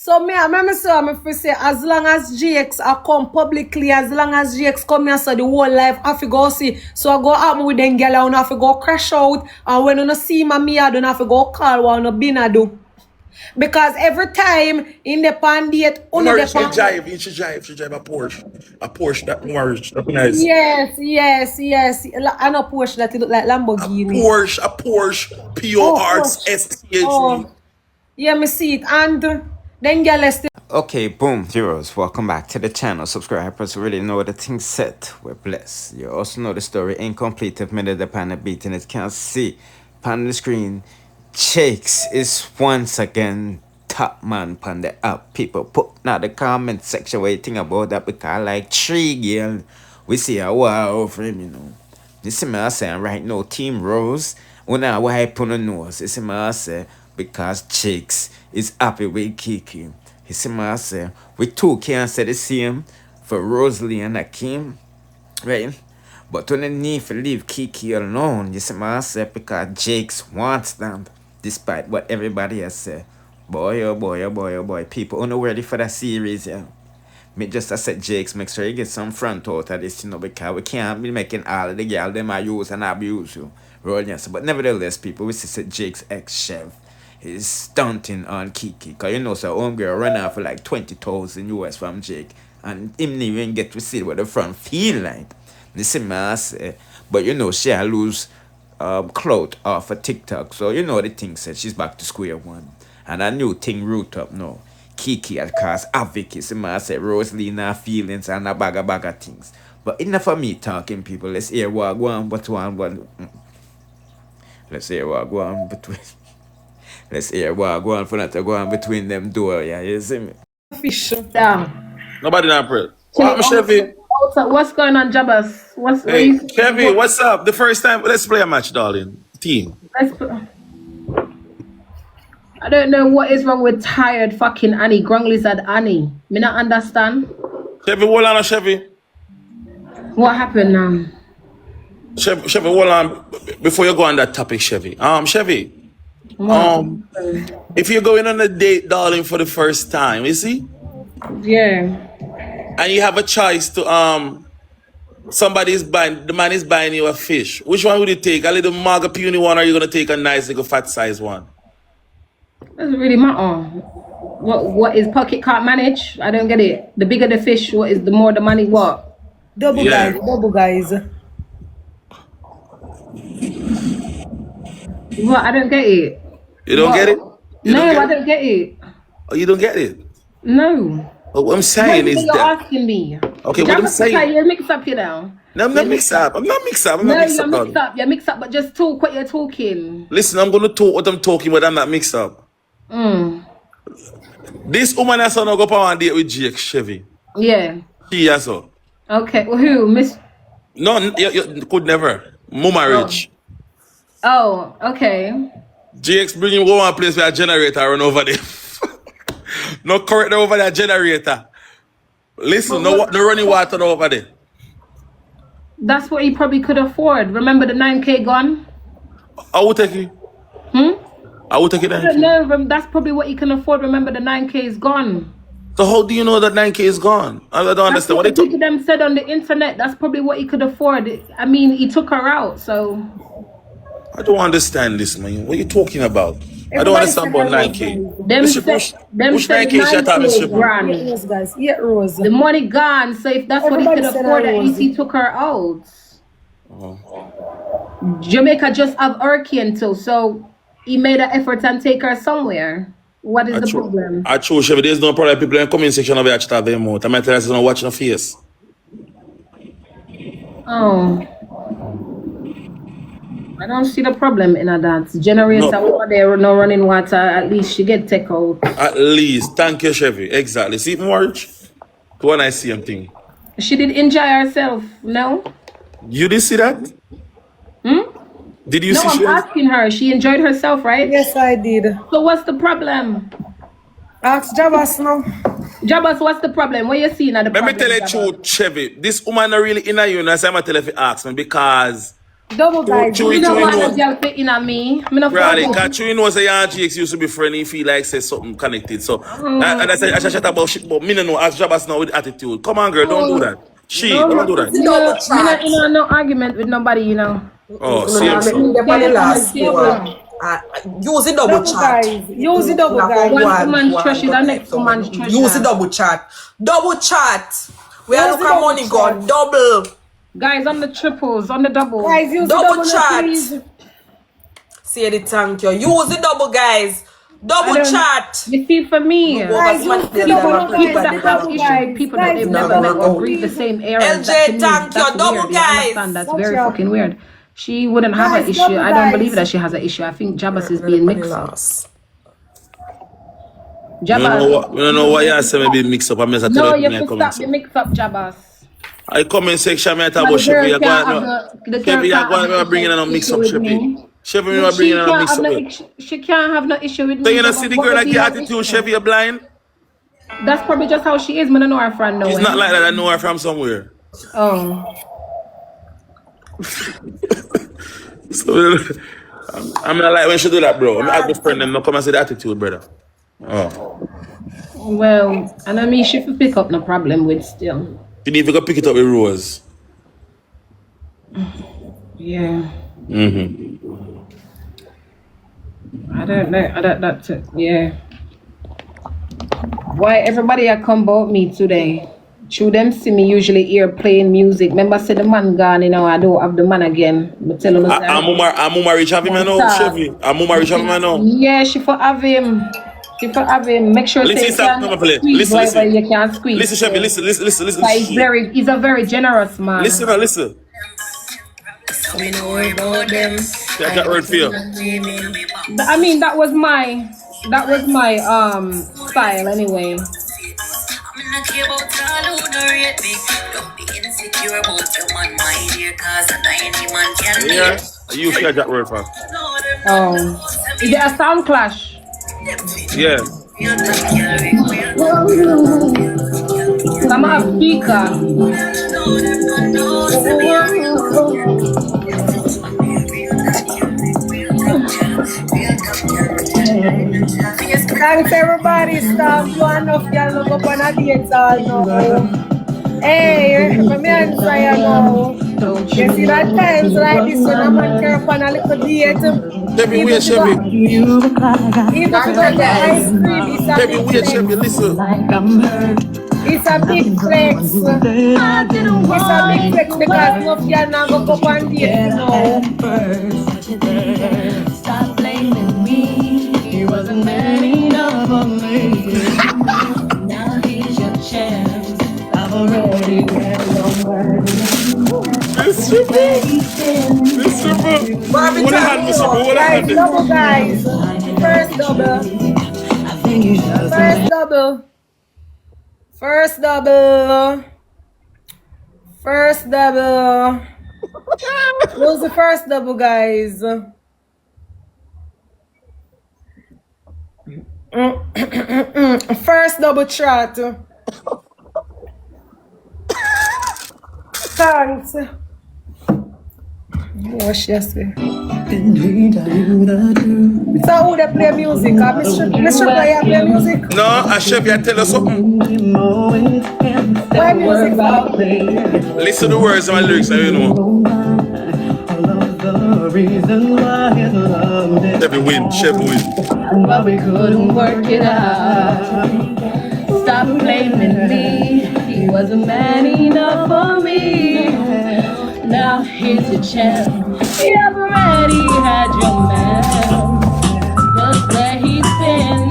So me, I remember say as long as GX I come publicly, as long as GX come here, so the whole life I have to go see. So I go out with them girl, I have to go crash out, and when you see me, I don't have to go call what I been a do. Because every time in the pandate, she drive a Porsche that Mourns, that nice. Yes. I know Porsche that it look like Lamborghini. A Porsche, P-O-R-S-C-H-E. Oh. Yeah, me see it, and then girl still. Okay, boom, heroes, welcome back to the channel. Subscribers really know the thing's set. We're blessed. You also know the story incomplete of minute upon the beat, and it can't see upon the screen. Shakes is once again top man on the app. People put now the comment section what you think about that, because like 3 girl we see a wow over him, you know. This is my saying right now, Team Rose, when I wipe on the nose, this is my say because Chicks is happy with Keke. He see my say we two can't say the same for Rosalie and Akeem, right? But when they need to leave Keke alone, you see my say because Jakes wants them. Despite what everybody has said. Boy, oh boy, people are not ready for that series, yeah. Me just I said, Jakes, make sure you get some front out of this, you know, because we can't be making all of the girl them I use and abuse you. Yes. But nevertheless, people, we see Jakes ex-chef is stunting on Keke. Because you know, so homegirl run out for like 20,000 US from Jake. And him even get to see what the front feel like. This is my I say. But you know, she lose clout off of TikTok, so you know the thing said she's back to square one, and a new thing root up now. Keke had caused havoc. I said Rosalie feelings and a bag of things. But enough of me talking, people. Let's hear what go on between. Let's hear what go on between. Let's hear what go on for not to go on between them door. Yeah, you see me. Fish down. Nobody not pray. Chevi. What's going on, Jabbas? Hey, Chevi, what's up? The first time, let's play a match, darling. Team. I don't know what is wrong with tired fucking Annie. Grung lizard Annie. Me not understand. Chevi, hold on, Chevi. What happened now? Chevi, hold on. Before you go on that topic, Chevi. Chevi. If you're going on a date, darling, for the first time, you see? Yeah. And you have a choice to the man is buying you a fish. Which one would you take? A little mega puny one, or are you gonna take a nice little fat size one? Doesn't really matter. What is pocket can't manage? I don't get it. The bigger the fish, what is the more the money? What? Double guys. What? I don't get it. You don't get it? I don't get it. Oh, you don't get it? No. What I'm saying is you're that asking me. Okay, what I'm saying. You're mixed up, you know. No, I'm not mixed up. I'm not mixed up. You're mixed up, but just talk what you're talking. Listen, I'm gonna talk what I'm talking, but I'm not mixed up. This woman has to go on a date with GX Chevi. Yeah. She has so. Okay. Well, who? Miss? No, you could never. Mama rich. Oh, okay. GX bring him go one place where a generator run over there. No current over that generator. Listen, no running water over there. That's what he probably could afford. Remember the 9K gone? I will take it. I will take it. I don't know. That's probably what he can afford. Remember the 9K is gone. So how do you know that 9K is gone? I don't understand. What they took them said on the internet. That's probably what he could afford. I mean, he took her out, so. I don't understand this, man. What are you talking about? I don't understand about 9K. Which 9K shut up, Yes, guys. Yeah, Rose. The money gone, so if that's what he could afford, at least he took her out. Jamaica just have hurricane too, so he made an effort and take her somewhere. What is the problem? I chose Chevi. There's no problem. People in the comment section of the chat them out. I might tell you, not watching a face. Oh. I don't see the problem in that. Generator over there, no running water. At least she get take out. At least. Thank you, Chevi. Exactly. See, March? When I see something. She did enjoy herself, no? You didn't see that? Did you see? No, I'm asking her. She enjoyed herself, right? Yes, I did. So what's the problem? Ask Jabbas now. Jabbas, what's the problem? What you seeing at the problem? Let me tell you the truth, Chevi. This woman not really in you, and I'm going to tell you if you ask me, because Double guys. Chewy You know what knows. the girl fitting at me? Me no Really, fuck. because Chewy knows that your GX used to be friendly. He feel like say something connected. So, I said, I should shut about shit, but me no know. As Jabba's now with attitude. Come on, girl, don't do that. Don't do that. Me no argument with nobody, you know. Oh, same. Use the double chat. Use the double guys. One woman's trash is the next woman's trash. Use the double chat. Double chat. We are looking at money gone. Double. Guys, on the triples, on the double. Guys, use Double the double chat. please. Say the thank you. Use the double, guys. Double chat. You see, for me, Guys, use the double people that guys. have issues, people that they've never met or breathe the same air. LJ, thank you. Double, guys. That's very fucking weird. She wouldn't have an issue. I don't believe that she has an issue. I think Jabba is being mixed up. Jabba. You don't know why you say me be mixed up. I'm just No, you have to stop the mix up, Jabba. I comment section, I talk about Chevi. You go and bring in a mix up, Chevi. Chevi, you bring in a mix up. She can't have no issue with me. So you know, see the girl like the attitude, Chevi, you blind? That's probably just how she is. I don't know her friend. No It's way. not like that. I know her from somewhere. Oh. So, I'm not like when she do that, bro. I'm not the friend and not come and see the attitude, brother. Oh. Well, and I mean, she could pick up no problem with still. You need to go pick it up with Rose. Yeah. I don't know. That's it. Yeah. Why everybody a come about me today? Through them see me usually here playing music. Remember, say the man gone, you know, I don't have the man again. But tell him I'm reach have him now, Chevi. I'm reach have him now. Yeah, she for have him. She for have him. Make sure Listen, stop, no, play. Listen. You can't squeeze. Listen, Chevi, listen. He's a very generous man. Listen. We know about them. Yeah, that word for you. I mean, that was my style anyway. Yeah, you hear that word for? Oh, is it a sound clash? Yeah. I'm a speaker. Thanks everybody, stop one of y'all look up on a Dancehall now. Hey, come here and try now. You see that times like this when a man care upon a little date. Chevi, wait, Chevi. Even if you go to ice cream, Chevi, wait, Chevi, listen. It's a big flex. It's a big flex because no of y'all now go up on date now. Stop blaming me. He wasn't man enough for me. Now here's your chance. I've already read your word. This simple. What a hand, Mr. What a hand. Double guys. First double. Who's the first double, guys? First double chat. Thanks. Wash yesterday. So who they play music? Mr. Player play music? No, I Chevi, I tell you something. Why music about? Listen to the words of my lyrics, you know. Chevi win. But we couldn't work it out. Stop blaming me. He wasn't man enough for me. Now here's your chance. You already had your man. Just where he's been.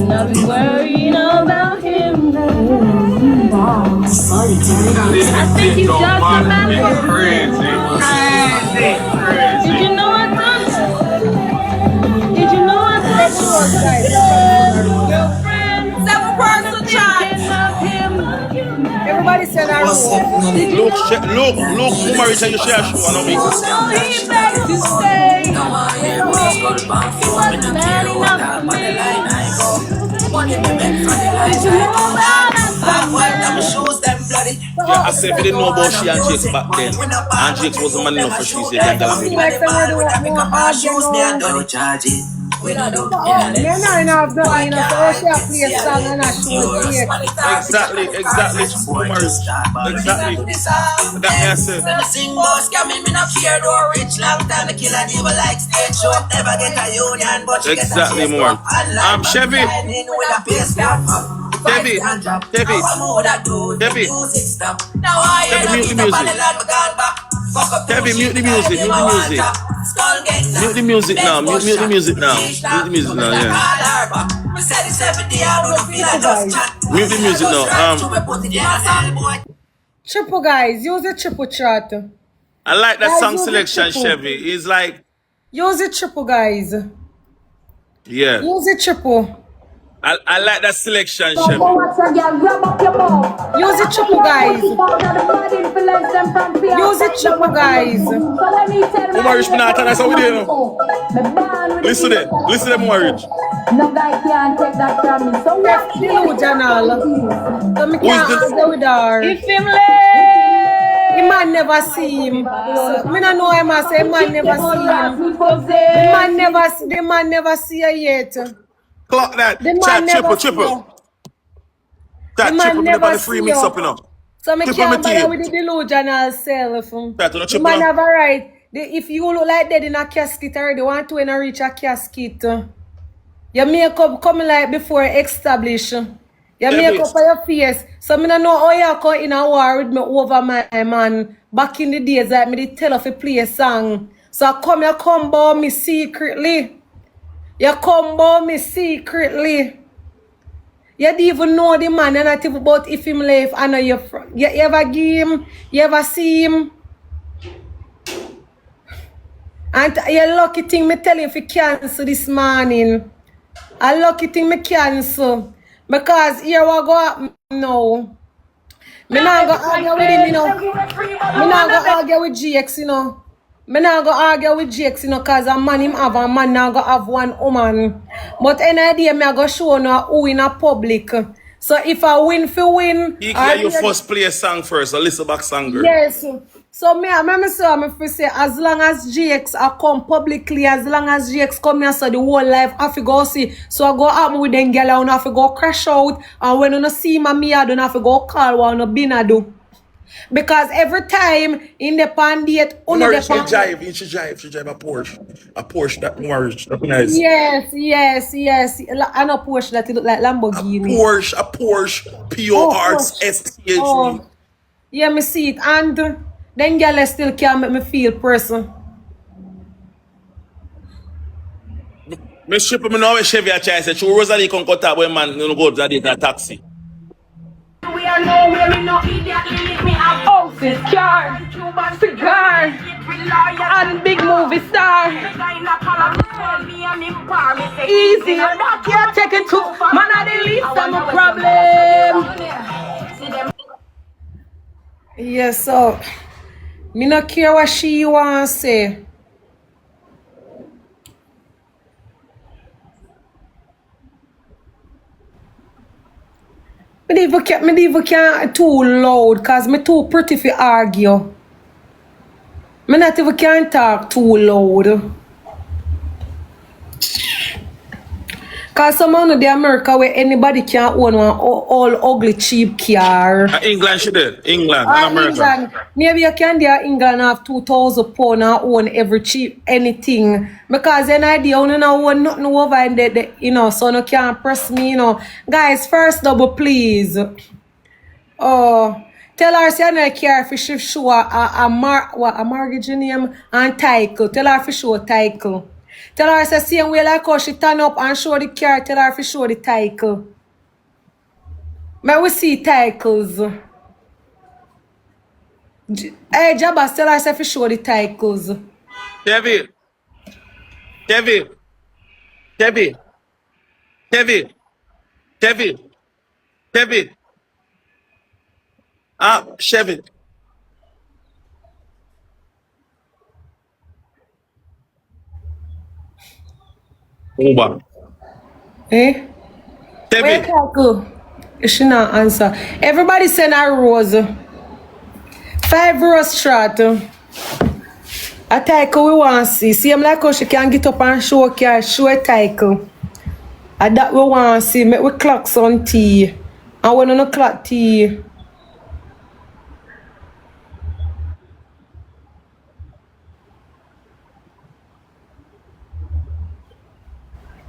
Now be worrying about him. I think he's just a man for crazy. Did you know I thought? Did you know I thought? Your friends. 7% chat. Everybody said I Look, Mama Rich and you share a show, I know me. So he begged to stay. He wasn't man enough for me. Did you know about us? Yeah, I said if you didn't know about she and Jakes back then, and Jakes wasn't man enough for she, so you can It go seems with like it. somebody want more argue now. Me and I have nothing, you know, so how she a play a song and I show GX. Exactly, Mourns. Exactly. That me I said. Sing boss, coming, me not care, do rich long time, the killer devil like stage show, never get a union, but you get a Exactly, chase Mourns. Chevy. With a bass cap. Chevy, Now I Chevy, mute the music. Chevy, mute the music, mute the music. Mute the music now, mute the music now. Mute the music now, yeah. Mute the music now. Triple guys, use the triple chat. I like that Guys, song use the selection, triple. Chevy. It's like, Use the triple guys. yeah. Use the triple. I like that selection, So Chevy. go watch a girl, grab up your mouth. Use the triple guys. Use the triple guys. So let me tell you. Umar Rich, me not tell us how we do, you know. Listen to them, Umar Rich. No guy can take that from me. So what? Delusional. So me can't this? argue with her. If him late. The man never see him. So, me not know him. I say man never see him. The man never see her yet. Clock that. The man Chat, never triple. see her. Chat, The man triple. Me never the free see mix her. up, you know. So me Triple can't me bother team. with the delusional self. Chat, you know, The triple. man have a right. If you look like dead in a casket already, want to reach a casket. Your makeup coming like before established. Your makeup for your face. So me don't know how you come in a war with me over my man. Back in the days like me did tell her to play a song. So you come about me secretly. You come about me secretly. You don't even know the man and not even about if him left. I know you ever give him, you ever see him. And you lucky thing me tell him if you cancel this morning. A lucky thing me cancel. Because here what go happen now. Me not go argue with him, you know. Me not go argue with GX, you know. Me not go argue with GX, you know, cause a man him have a man now go have one woman. But any day me I go show no who in a public. So if I win for win, You can you first play a song first, a listen back song, girl. yes. So me say as long as GX I come publicly, as long as GX come here, so the whole life I fi go see. So I go out with them girl and I fi go crash out. And when you see me I don't have to go call one no been do. Because every time in the pandate, Umar Rich, she drive a Porsche that Umar Rich, that's nice. Yes. I know Porsche that it look like Lamborghini. A Porsche, P-O-R-S-T-H-E. Oh. Yeah, me see it. And then girl still can't make me feel person. Me strip me know Chevy a chai say, "Chu Rosalie come cut up when man no go to the taxi." We are nowhere, me no idiot, limit me have houses, cars, cigar, and big movie star. Easy, can't take it too. Man, I the least of my problem. Yes, so me not care what she want to say. Me even can't too loud because me too pretty for argue. Me not even can't talk too loud. Because some of the America where anybody can own one all ugly cheap car. England she did. England and America. England. Maybe you can there England have 2,000 pounds and own every cheap anything. Because then idea you don't own nothing over in the you know, so you can't press me, you know. Guys, first double please. Oh, tell her say I care if she show a mortgage name and title. Tell her if she show title. Tell her say same way like how she turn up and show the car. Tell her if she show the title. May we see titles. Hey Jabba, tell her if she show the titles. Chevi. Chevy. Uber. Eh? Where Chevi. title? She not answer. Everybody send her rose. 5 restaurant. A title we want to see. See, I'm like how she can get up and show a title. And that we want to see. Make we clock some tea. And when we clock tea.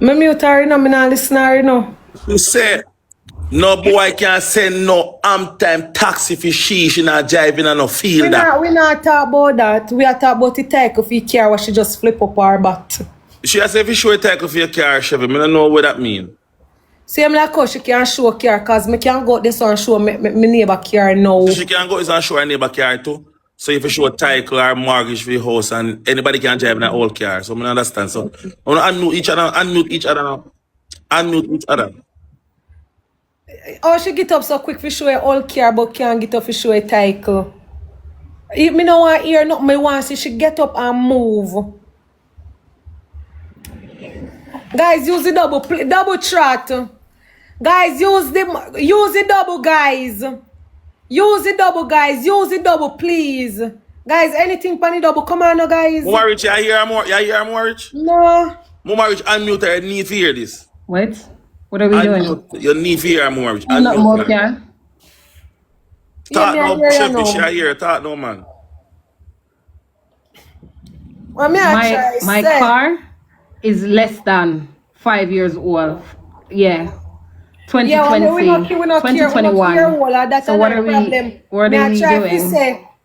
Me mute her, you know, me not listen her, you know. You say, no boy can send no time taxi for she not driving and no feel that. We not talk about that. We are talk about the title for your car where she just flip up her butt. She has if you show a title for your car, Chevi, I don't know what that mean. See, I'm like how she can show a car because I can't go out this and show my neighbor car now. So she can go and show her neighbor car too. So if you show a title or mortgage for your house and anybody can drive in that old car. So I understand. So I want to unmute each other now. Unmute each other. Oh, she get up so quick for show a old car but can't get up for show a title. If me no want hear nothing, me want see she get up and move. Guys, use the double trot. Guys, use the double, guys. Use the double, please. Guys, anything for the double, come on now, guys. Mama Rich, you hear more Rich? No. Mama Rich, unmute her, you need to hear this. What? What are we doing? You need to hear more Rich. Not more, yeah. Talk Yeah, no, me I hear Chevi, you she now. hear, talk no, man. Well, me I try My say. car is less than 5 years old. Yeah. 2020, Yeah, we not care, 2021. that's So what are we doing?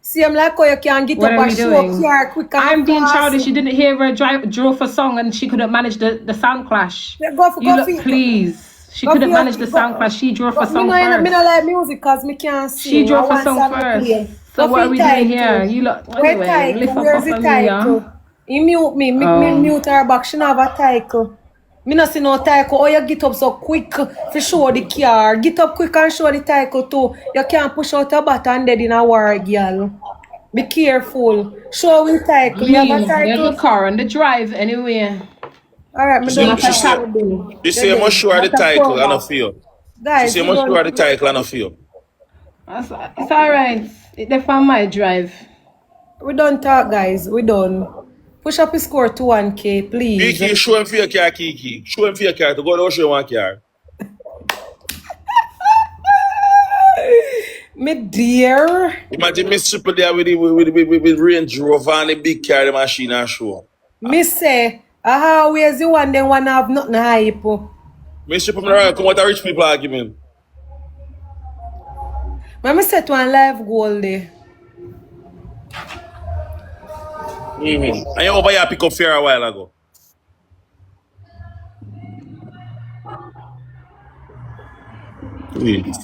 See, I'm like how you can get What up are and we show doing? car quick and I'm being fast. childish. You didn't hear her drove a song and she couldn't manage the sound clash. Yeah, go for Please. She go couldn't for- manage the go- sound clash. She drove a song Me no first. like music because me can't sing. She drove I a song want to play. first. So Go what for are we the doing title. here? You look Where anyway. title? Lift up Where's off the of me, yeah. title? He mute me. Me mute her back. She not have a title. Me not see no title. Oh, you get up so quick to show the car. Get up quick and show the title too. You can't push out a button dead in a war, girl. Be careful. Show the title. You have a There's title? the car on the drive anyway. Alright, me She don't say you must show her the title and not feel. She Guys, say you must show her the title and not feel. It's alright. It's on my drive. we don't talk, guys. We done. Push up his score to 1K, please. Keke, show him for your car, Keke. Show him for your car to go to show one car. Me dear. Imagine Miss Triple there with Range Rover and the big car, the machine and show. Me say, aha, where's the one then one have nothing hype? Miss Triple come out a rich people argument. Me set one live goal there. And you over here pick up fear a while ago. Please.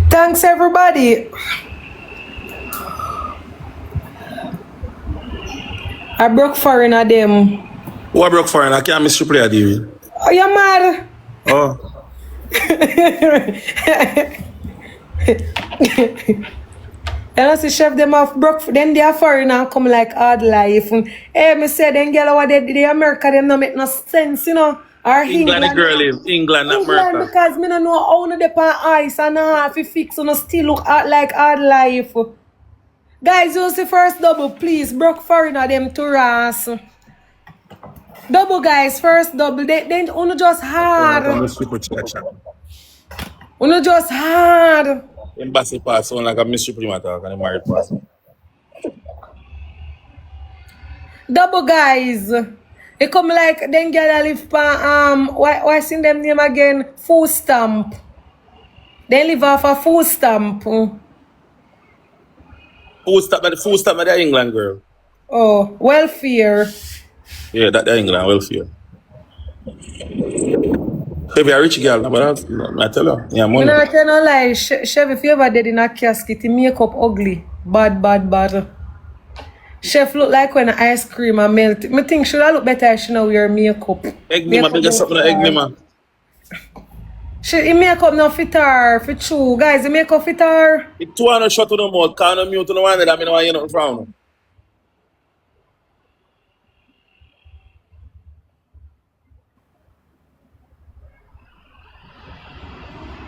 Thanks, everybody. I broke foreign of them. Who I broke for and I can't Miss Triple here, David. Oh, you mad? Oh. You know, see, chef them off broke. Then they are foreign and come like hard life. Hey, me say, then girl, what they the America, them no make no sense, you know. Or England, the girl is England, not England, America. because me no know how no dep on ice and half if fix and still look like hard life. Guys, use the first double, please. Broke foreigner them to Ras. Double, guys, first double. Then uno just hard. Miss Triple chat. Uno just hard. Embassy pass on like a Miss Triple matter and a married pass. Double, guys. They come like then girl live pa why sing them name again? Food stamp. They live off a food stamp. Food stamp at the England girl. Oh, welfare. Yeah, that the England welfare. If you're a rich girl, but I tell her, yeah, You money. know, I tell no lie, chef, if you ever dead in a casket, he make up ugly. Bad. Chef look like when ice cream and melt. Me think should I look better if she know wear makeup. Egg nima, bigger something like egg nima. He make up no fit her, for true. Guys, he make up fit her. It's 200 shot to the mouth. Can't mute to the one that I mean, I hear nothing from.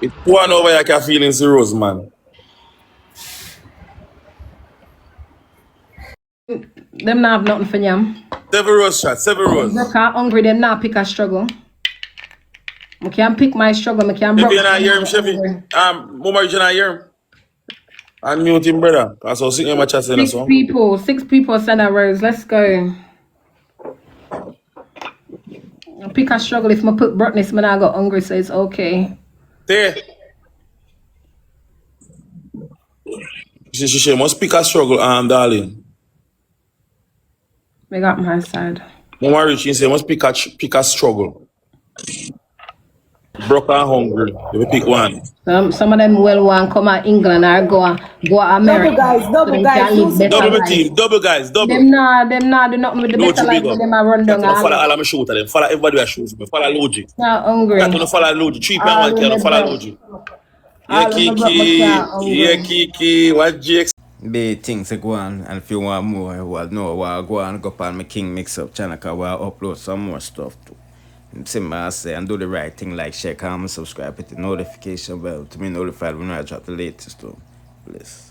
It's 200 over here, I can feel in zeros, man. Them not have nothing for them. 7 rows shot, 7 rows. Broke out hungry, them not pick a struggle. I can pick my struggle, I can If broke. you not hear him, Chevi, Mama, you not hear him. Unmute him, brother. Because I was sitting in my chat saying so. 6 people send a rose. Let's go. I pick a struggle. If I put brightness, man, I got hungry, so it's okay. There. She must pick a struggle, darling. I got my side. Mama Rich, she say must pick a struggle. Broke and hungry. You will pick one. Some of them will want come to England or go America. Double guys. Double guys. Them not do nothing with the better life with them a run down. Follow all of my shoot them. Follow everybody that shoots me. Follow Logic. Not hungry. Can't follow Logic. 3 pounds can't follow Logic. Yeah, Keke. What GX? Big things to go on, and if you want more, well, no, I'll go on my King Mix-Up channel, because I'll upload some more stuff too. Simple as say, and do the right thing, like, share, comment, subscribe, hit the notification bell to be notified when I drop the latest stuff. Bless.